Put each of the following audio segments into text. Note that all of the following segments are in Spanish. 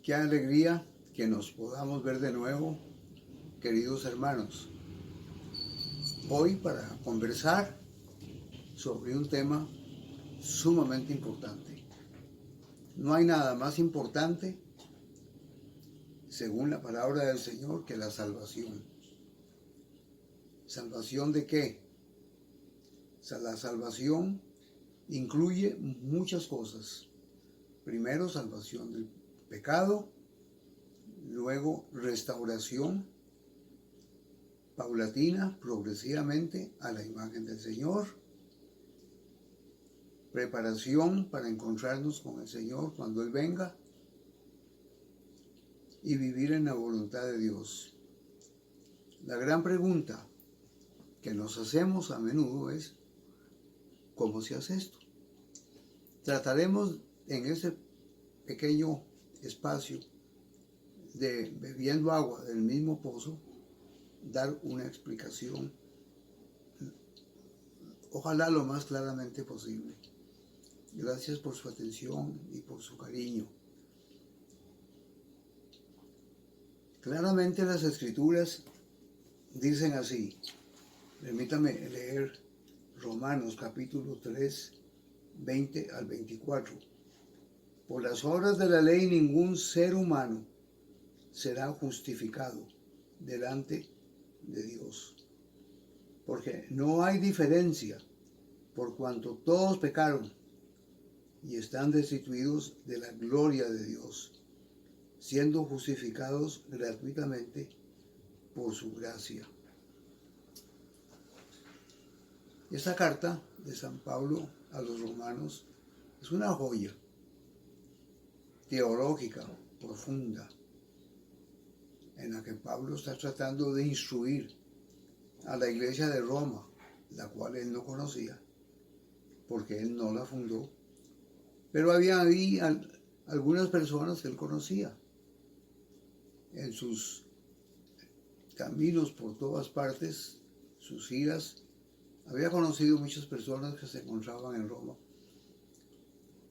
Qué alegría que nos podamos ver de nuevo, queridos hermanos. Hoy para conversar sobre un tema sumamente importante. No hay nada más importante, según la palabra del Señor, que la salvación. ¿Salvación de qué? La salvación incluye muchas cosas. Primero, salvación del pecado, luego restauración paulatina, progresivamente a la imagen del Señor, preparación para encontrarnos con el Señor cuando Él venga y vivir en la voluntad de Dios. La gran pregunta que nos hacemos a menudo es, ¿cómo se hace esto? Trataremos en ese pequeño espacio de bebiendo agua del mismo pozo, dar una explicación, ojalá lo más claramente posible. Gracias por su atención y por su cariño. Claramente las Escrituras dicen así. Permítame leer Romanos capítulo 3, 20 al 24. Por las obras de la ley ningún ser humano será justificado delante de Dios. Porque no hay diferencia, por cuanto todos pecaron y están destituidos de la gloria de Dios, siendo justificados gratuitamente por su gracia. Esta carta de San Pablo a los romanos es una joya teológica profunda en la que Pablo está tratando de instruir a la iglesia de Roma, la cual él no conocía, porque él no la fundó, pero había ahí algunas personas que él conocía en sus caminos por todas partes, sus giras. Había conocido muchas personas que se encontraban en Roma.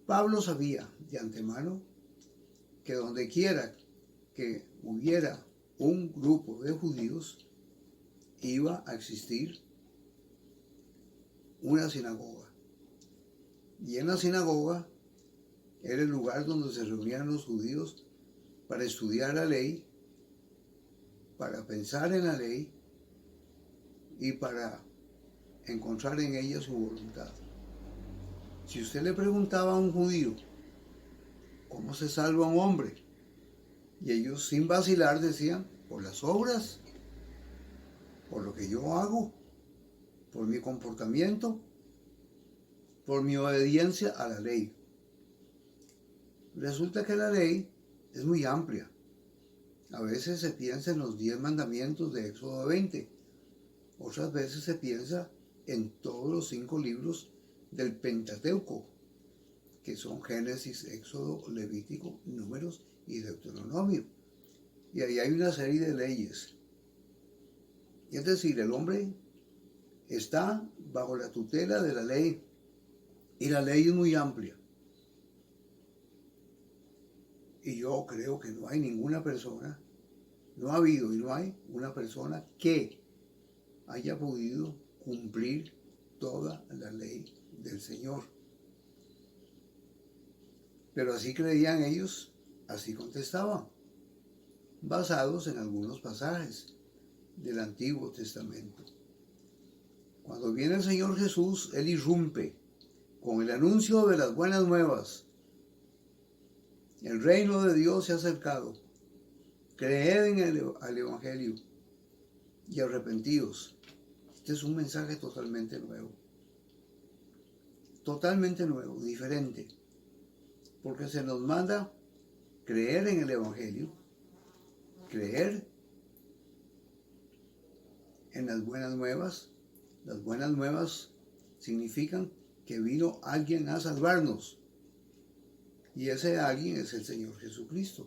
Pablo sabía de antemano que donde quiera que hubiera un grupo de judíos, iba a existir una sinagoga. Y en la sinagoga era el lugar donde se reunían los judíos para estudiar la ley, para pensar en la ley y para encontrar en ella su voluntad. Si usted le preguntaba a un judío cómo se salva un hombre, y ellos sin vacilar decían, por las obras, por lo que yo hago, por mi comportamiento, por mi obediencia a la ley. Resulta que la ley es muy amplia. A veces se piensa en los 10 mandamientos de Éxodo 20. Otras veces se piensa en todos los 5 libros del Pentateuco, que son Génesis, Éxodo, Levítico, Números y Deuteronomio. Y ahí hay una serie de leyes. Es decir, el hombre está bajo la tutela de la ley, y la ley es muy amplia. Y yo creo que no hay ninguna persona, no ha habido y no hay una persona que haya podido cumplir toda la ley del Señor. Pero así creían ellos, así contestaban, basados en algunos pasajes del Antiguo Testamento. Cuando viene el Señor Jesús, Él irrumpe con el anuncio de las buenas nuevas. El reino de Dios se ha acercado. Creed en al Evangelio y arrepentidos. Este es un mensaje totalmente nuevo, diferente, porque se nos manda creer en el Evangelio, creer en las buenas nuevas. Las buenas nuevas significan que vino alguien a salvarnos, y ese alguien es el Señor Jesucristo.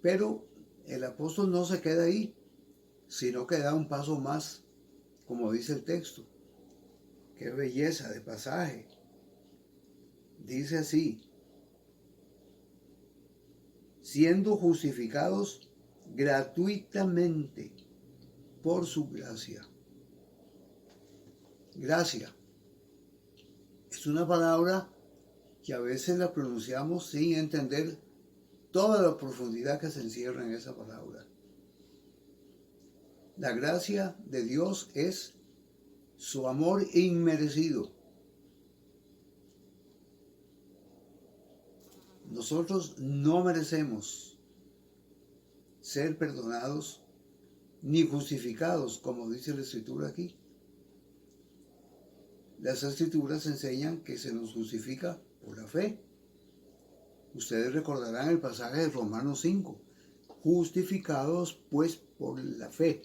Pero el apóstol no se queda ahí, sino que da un paso más, como dice el texto. Qué belleza de pasaje. Dice así: siendo justificados gratuitamente por su gracia. Gracia es una palabra que a veces la pronunciamos sin entender toda la profundidad que se encierra en esa palabra. La gracia de Dios es su amor inmerecido. Nosotros no merecemos ser perdonados ni justificados, como dice la Escritura aquí. Las Escrituras enseñan que se nos justifica por la fe. Ustedes recordarán el pasaje de Romanos 5. Justificados pues por la fe,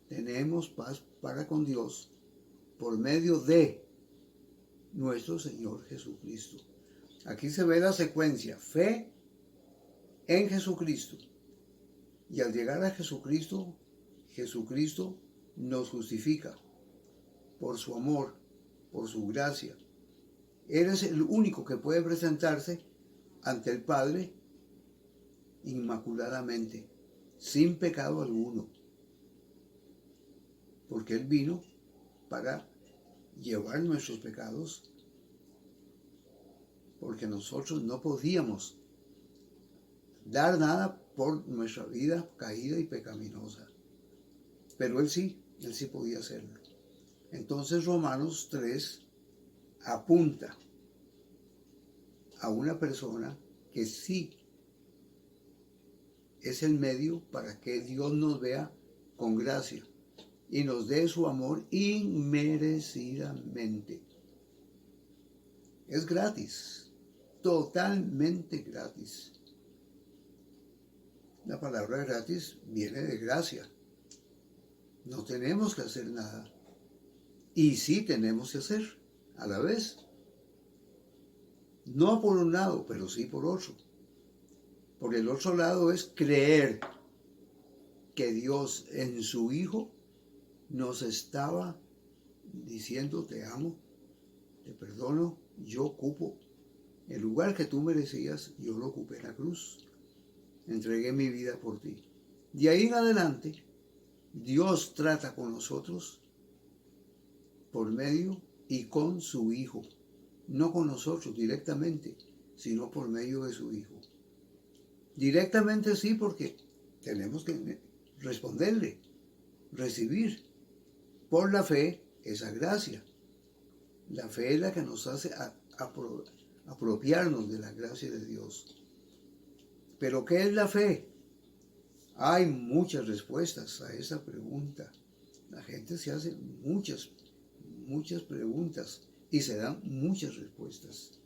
tenemos paz para con Dios por medio de nuestro Señor Jesucristo. Aquí se ve la secuencia: fe en Jesucristo. Y al llegar a Jesucristo, Jesucristo nos justifica por su amor, por su gracia. Él es el único que puede presentarse ante el Padre inmaculadamente, sin pecado alguno, porque Él vino para llevar nuestros pecados, porque nosotros no podíamos dar nada por nuestra vida caída y pecaminosa, pero Él sí podía hacerlo. Entonces Romanos 3 apunta a una persona que sí es el medio para que Dios nos vea con gracia y nos dé su amor inmerecidamente. Es gratis, totalmente gratis. La palabra gratis viene de gracia. No tenemos que hacer nada. Y sí tenemos que hacer a la vez. No por un lado, pero sí por otro. Por el otro lado es creer que Dios en su Hijo nos estaba diciendo: te amo, te perdono, yo ocupo el lugar que tú merecías, yo lo ocupé en la cruz. Entregué mi vida por ti. De ahí en adelante, Dios trata con nosotros por medio y con su Hijo. No con nosotros directamente, sino por medio de su Hijo. Directamente sí, porque tenemos que responderle, recibir por la fe esa gracia. La fe es la que nos hace apropiarnos de la gracia de Dios. ¿Pero qué es la fe? Hay muchas respuestas a esa pregunta. La gente se hace muchas preguntas y se dan muchas respuestas.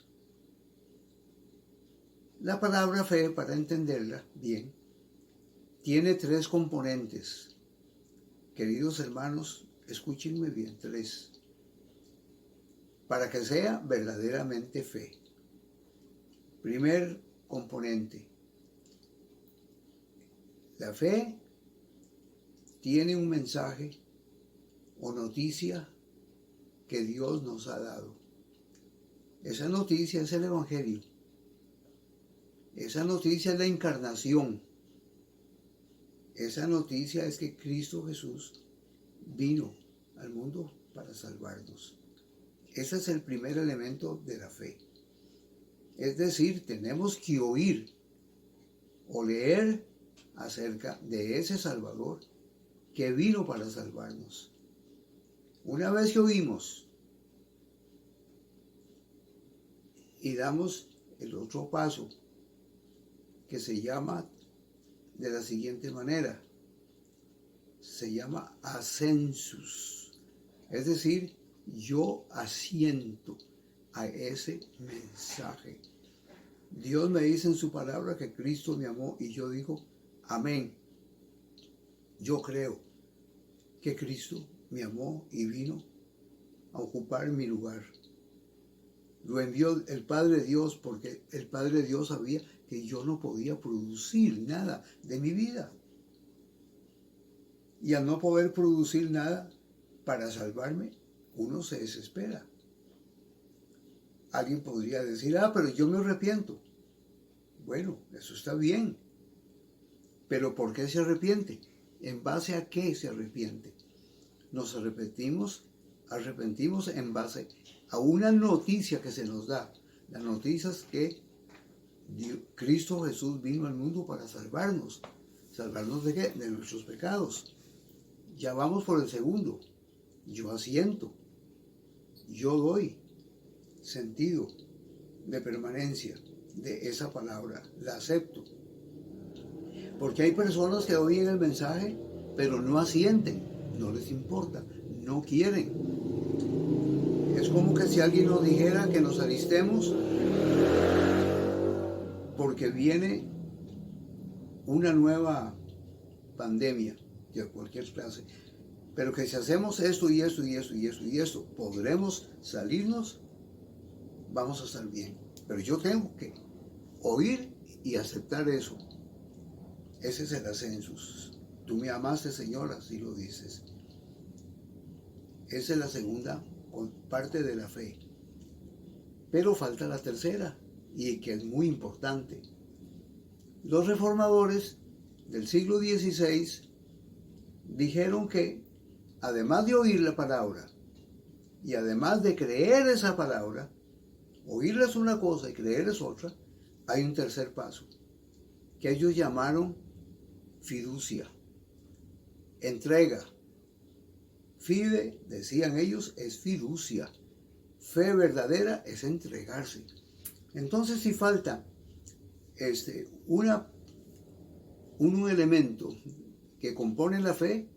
La palabra fe, para entenderla bien, tiene 3 componentes. Queridos hermanos, escúchenme bien, 3. Para que sea verdaderamente fe. Primer componente. La fe tiene un mensaje o noticia que Dios nos ha dado. Esa noticia es el Evangelio. Esa noticia es la encarnación. Esa noticia es que Cristo Jesús vino al mundo para salvarnos. Ese es el primer elemento de la fe. Es decir, tenemos que oír o leer acerca de ese Salvador que vino para salvarnos. Una vez que oímos y damos el otro paso, que se llama de la siguiente manera, se llama ascensus, es decir, yo asiento a ese mensaje. Dios me dice en su palabra que Cristo me amó y yo digo, amén. Yo creo que Cristo me amó y vino a ocupar mi lugar. Lo envió el Padre Dios porque el Padre Dios sabía que yo no podía producir nada de mi vida. Y al no poder producir nada para salvarme, uno se desespera. Alguien podría decir, pero yo me arrepiento. Bueno, eso está bien. Pero ¿por qué se arrepiente? ¿En base a qué se arrepiente? Nos arrepentimos en base a una noticia que se nos da. La noticia es que Cristo Jesús vino al mundo para salvarnos. ¿Salvarnos de qué? De nuestros pecados. Ya vamos por el segundo. Yo asiento. Yo doy sentido de permanencia de esa palabra. La acepto. Porque hay personas que oyen el mensaje, pero no asienten. No les importa. No quieren. Es como que si alguien nos dijera que nos alistemos porque viene una nueva pandemia de cualquier clase, pero que si hacemos esto y esto y esto y esto y esto, podremos salirnos, vamos a estar bien. Pero yo tengo que oír y aceptar eso. Ese es el ascensus. Tú me amaste, Señor, así lo dices. Esa es la segunda parte de la fe. Pero falta la tercera, y que es muy importante. Los reformadores del siglo XVI dijeron que, además de oír la palabra, y además de creer esa palabra, oírla es una cosa y creer es otra, hay un tercer paso, que ellos llamaron fiducia, entrega. Fide, decían ellos, es fiducia. Fe verdadera es entregarse. Entonces, si falta un elemento que compone la fe,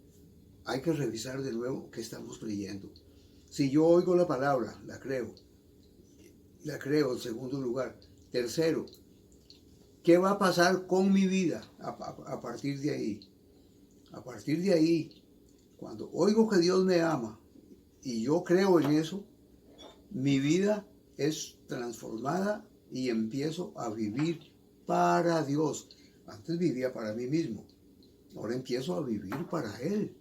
hay que revisar de nuevo qué estamos creyendo. Si yo oigo la palabra, la creo en segundo lugar. Tercero, ¿qué va a pasar con mi vida a partir de ahí? A partir de ahí, cuando oigo que Dios me ama y yo creo en eso, mi vida es transformada y empiezo a vivir para Dios. Antes vivía para mí mismo, ahora empiezo a vivir para Él.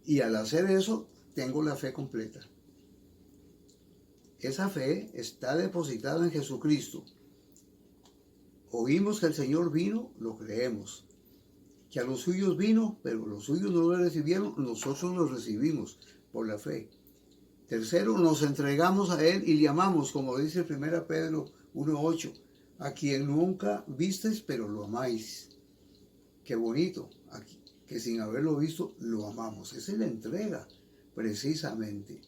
Y al hacer eso, tengo la fe completa. Esa fe está depositada en Jesucristo. Oímos que el Señor vino, lo creemos. Que a los suyos vino, pero los suyos no lo recibieron, nosotros lo recibimos por la fe. Tercero, nos entregamos a Él y le amamos, como dice 1 Pedro 1:8, a quien nunca visteis, pero lo amáis. Qué bonito, que sin haberlo visto, lo amamos. Esa es la entrega, precisamente.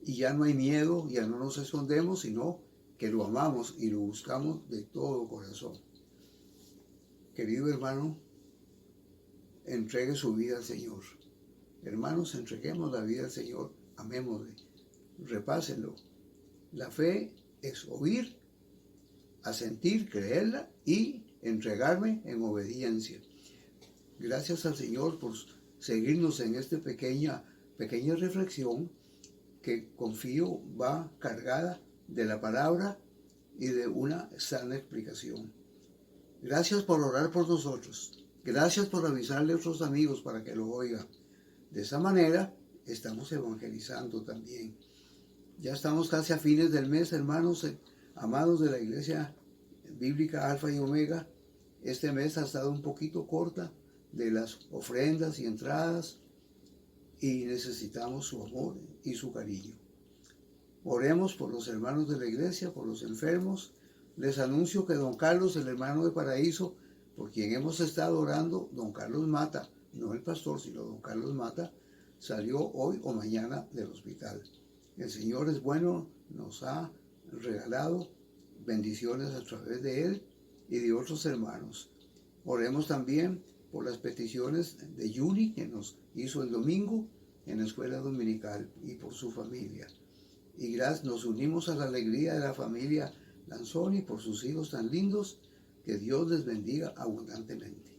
Y ya no hay miedo, ya no nos escondemos, sino que lo amamos y lo buscamos de todo corazón. Querido hermano, entregue su vida al Señor. Hermanos, entreguemos la vida al Señor, amémosle, repásenlo. La fe es oír, asentir, creerla y entregarme en obediencia. Gracias al Señor por seguirnos en esta pequeña reflexión que confío va cargada de la palabra y de una sana explicación. Gracias por orar por nosotros. Gracias por avisarle a otros amigos para que lo oigan. De esa manera estamos evangelizando también. Ya estamos casi a fines del mes, hermanos, amados de la Iglesia Bíblica Alfa y Omega. Este mes ha estado un poquito corta de las ofrendas y entradas y necesitamos su amor y su cariño. Oremos por los hermanos de la iglesia, por los enfermos. Les anuncio que don Carlos, el hermano de Paraíso, por quien hemos estado orando, don Carlos Mata, no el pastor, sino don Carlos Mata, salió hoy o mañana del hospital. El Señor es bueno, nos ha regalado bendiciones a través de él y de otros hermanos. Oremos también por las peticiones de Yuni, que nos hizo el domingo en la escuela dominical, y por su familia. Y nos unimos a la alegría de la familia Lanzoni por sus hijos tan lindos. Que Dios les bendiga abundantemente.